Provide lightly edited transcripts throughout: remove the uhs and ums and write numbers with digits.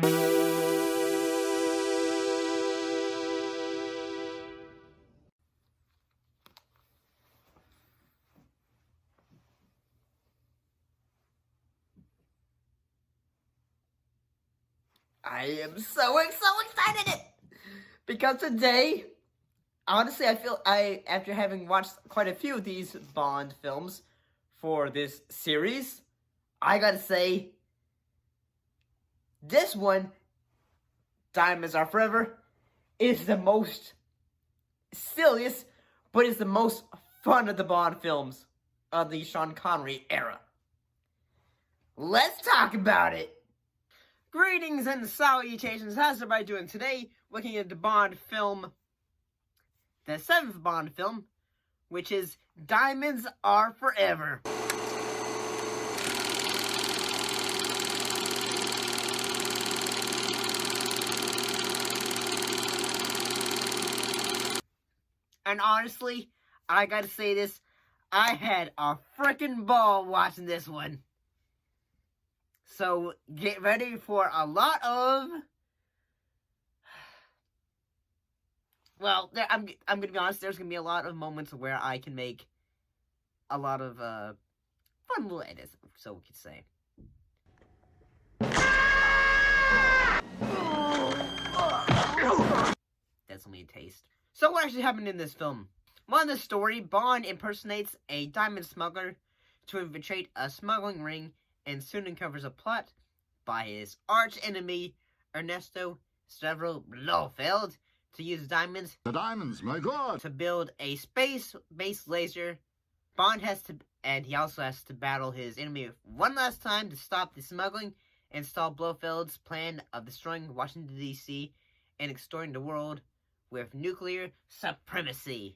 I am so excited because today, honestly, after having watched quite a few of these Bond films for this series, I gotta say, this one, Diamonds Are Forever, is the most silliest, but it's the most fun of the Bond films of the Sean Connery era. Let's talk about it! Greetings and salutations, how's everybody doing today? Looking at the Bond film, the 7th Bond film, which is Diamonds Are Forever. And honestly, I gotta say this, I had a freaking ball watching this one. So, get ready for a lot of... Well, I'm gonna be honest, there's gonna be a lot of moments where I can make a lot of, fun little edits, so we could say. That's only a taste. So what actually happened in this film? Well, in this story, Bond impersonates a diamond smuggler to infiltrate a smuggling ring and soon uncovers a plot by his arch-enemy, Ernesto Several Blofeld, to use diamonds. The diamonds, my God! To build a space-based laser. Bond he also has to battle his enemy one last time to stop the smuggling and stall Blofeld's plan of destroying Washington, D.C. and extorting the world with nuclear supremacy.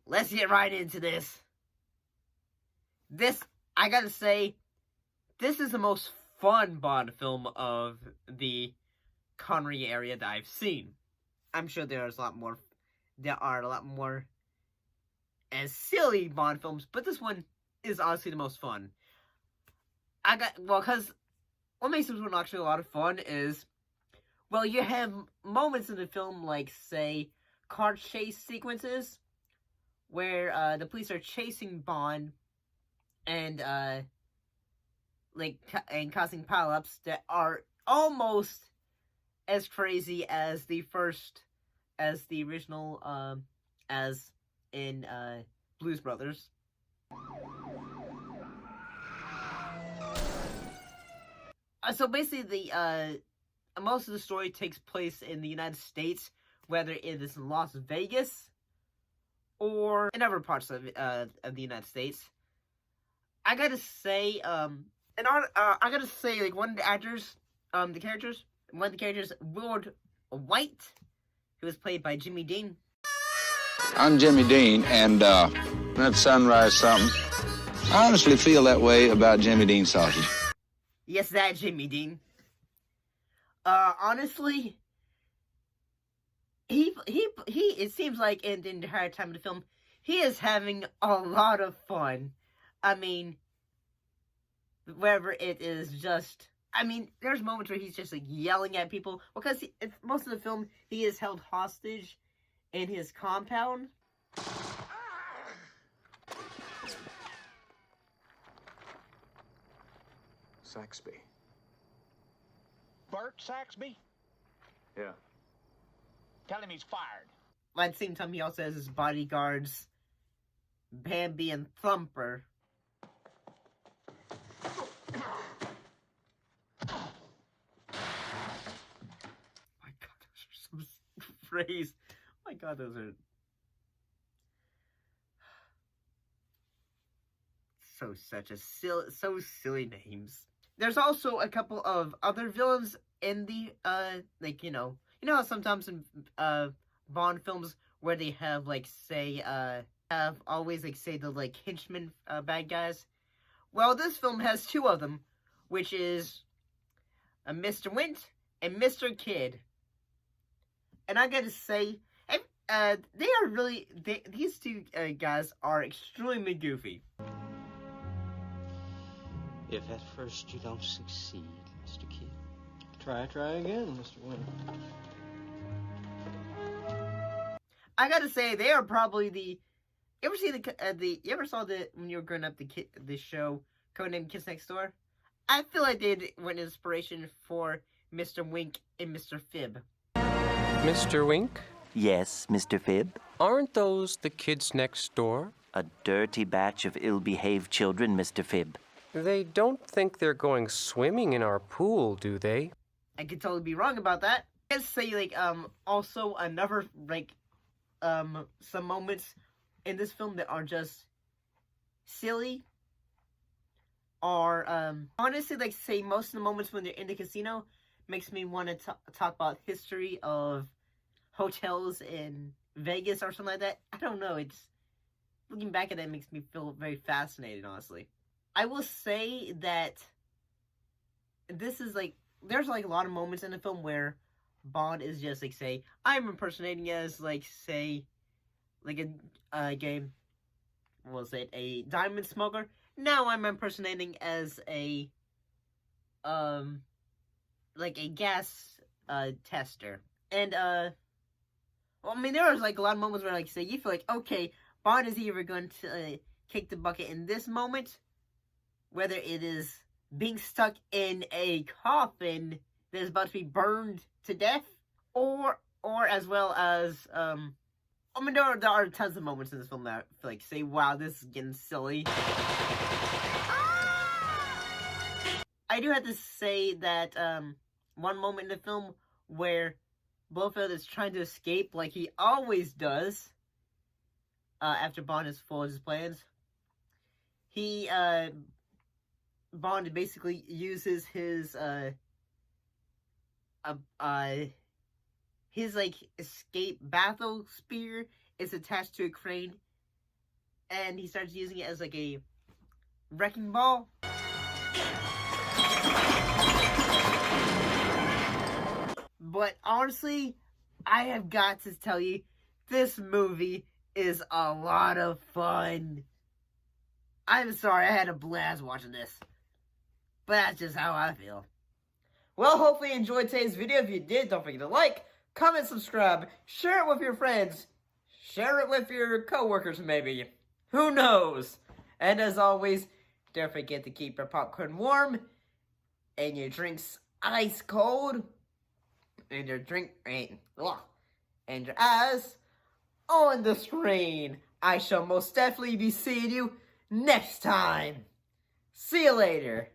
Let's get right into this. I gotta say, this is the most fun Bond film of the Connery area that I've seen. I'm sure there are a lot more as silly Bond films, but this one is honestly the most fun. Because what makes this one actually a lot of fun is, well, you have moments in the film like, say, car chase sequences, where the police are chasing Bond and causing pileups that are almost as crazy as the original, as in Blues Brothers. So basically, most of the story takes place in the United States, whether it is in Las Vegas or in other parts of the United States. I gotta say, like, one of the actors, one of the characters, Willard White, who was played by Jimmy Dean. I'm Jimmy Dean, and that sunrise something. I honestly feel that way about Jimmy Dean sausage. Yes, that Jimmy Dean. Honestly, it seems like in the entire time of the film, he is having a lot of fun. I mean, wherever it is just, there's moments where he's just, like, yelling at people, because most of the film, he is held hostage in his compound. Saxby. Bert Saxby? Yeah. Tell him he's fired. At the same time, he also has his bodyguards, Bambi and Thumper. My God, those are some phrase. My God, those are so silly names. There's also a couple of other villains in the you know how sometimes in Bond films where they have, like, say have always, like, say, the, like, henchmen bad guys. Well, this film has two of them, which is Mr. Wint and Mr. Kidd. And I gotta say, these two guys are extremely goofy. If at first you don't succeed, Mr. Kid. Try again, Mr. Winter. I gotta say, they are probably the. You ever see you ever saw when you were growing up the show Codename Kids Next Door? I feel like they went inspiration for Mr. Wink and Mr. Fib. Mr. Wink? Yes, Mr. Fib? Aren't those the kids next door? A dirty batch of ill-behaved children, Mr. Fib. They don't think they're going swimming in our pool, do they? I could totally be wrong about that. I'd say, like, also another, like, some moments in this film that are just silly are, honestly, like, say most of the moments when they're in the casino makes me want to talk about history of hotels in Vegas or something like that. I don't know, it's, looking back at that makes me feel very fascinated, honestly. I will say that this is, like, there's, like, a lot of moments in the film where Bond is just, like, say, I'm impersonating as, like, say, like a game, what was it, a diamond smuggler. Now I'm impersonating as a, like a gas, tester. And, well, I mean, there was, like, a lot of moments where, like, say, you feel like, okay, Bond is either going to kick the bucket in this moment, whether it is being stuck in a coffin that is about to be burned to death, or as well as, I mean, there are tons of moments in this film that I feel like, say, wow, this is getting silly. I do have to say that, one moment in the film where Blofeld is trying to escape like he always does, after Bond has foiled his plans. Bond basically uses his, like, escape battle spear is attached to a crane, and he starts using it as, like, a wrecking ball. But honestly, I have got to tell you, this movie is a lot of fun. I'm sorry, I had a blast watching this. But that's just how I feel. Well, hopefully you enjoyed today's video. If you did, don't forget to like, comment, subscribe, share it with your friends, share it with your coworkers maybe. Who knows? And as always, don't forget to keep your popcorn warm, and your drinks ice cold, and your and your eyes on the screen. I shall most definitely be seeing you next time. See you later.